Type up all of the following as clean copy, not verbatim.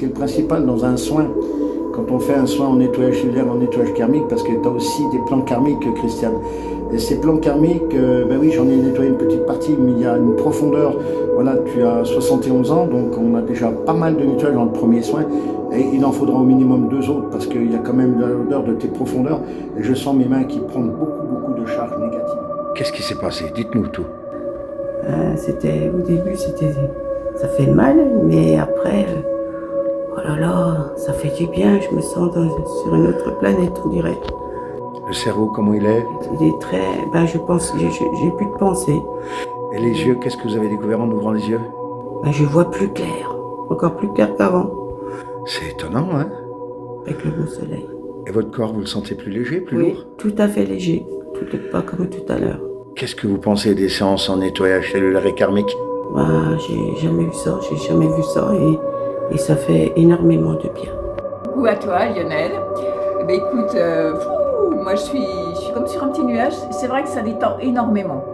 qui est le principal dans un soin, quand on fait un soin en nettoyage cellulaire, en nettoyage karmique, parce que tu as aussi des plans karmiques, Christiane. Et ces plans karmiques, ben oui, j'en ai nettoyé une petite partie, mais il y a une profondeur. Voilà, tu as 71 ans, donc on a déjà pas mal de nettoyage dans le premier soin. Et il en faudra au minimum 2 autres, parce qu'il y a quand même l'odeur de tes profondeurs. Et je sens mes mains qui prennent beaucoup de charges négatives. Qu'est-ce qui s'est passé? Dites-nous tout. Au début, ça fait mal, mais après, oh là là, ça fait du bien. Je me sens sur une autre planète, on dirait. Le cerveau, comment il est? Il est très, je pense, j'ai plus de pensée. Et les yeux, qu'est-ce que vous avez découvert en ouvrant les yeux? Je vois plus clair, encore plus clair qu'avant. C'est étonnant, hein? Avec le beau soleil. Et votre corps, vous le sentez plus léger, plus Oui, lourd? tout à fait léger, tout n'est pas comme tout à l'heure. Qu'est-ce que vous pensez des séances en nettoyage cellulaire et karmique? J'ai jamais vu ça, et ça fait énormément de bien. Coucou à toi Lionel. Écoute, moi je suis comme sur un petit nuage. C'est vrai que ça détend énormément.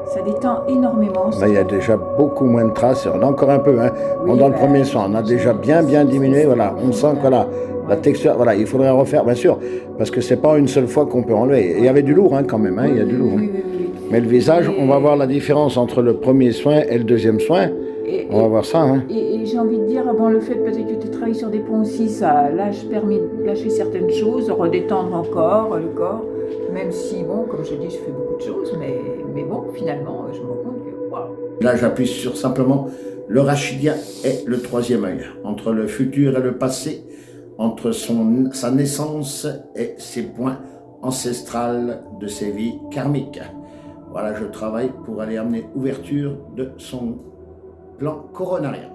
Ça détend énormément. Là, il y a déjà beaucoup moins de traces. On a encore un peu, hein. Oui, Dans le premier soin, on a déjà bien diminué. Voilà, on sent que voilà, la texture, voilà, il faudrait refaire, bien sûr, parce que c'est pas une seule fois qu'on peut enlever. Et il y avait du lourd, hein, quand même, hein, il y a du lourd. Hein. Mais le visage, on va voir la différence entre le premier soin et le deuxième soin. On va voir ça. Hein. Et j'ai envie de dire, le fait peut-être que tu travailles sur des ponts aussi, ça permis de lâcher certaines choses, de redétendre encore le corps. Même si, comme je dis, je fais beaucoup de choses, mais bon, finalement, je me rends compte que, waouh. Là, j'appuie sur simplement le rachidien et le troisième œil. Entre le futur et le passé, entre sa naissance et ses points ancestrales de ses vies karmiques. Voilà, je travaille pour aller amener ouverture de son plan coronarien.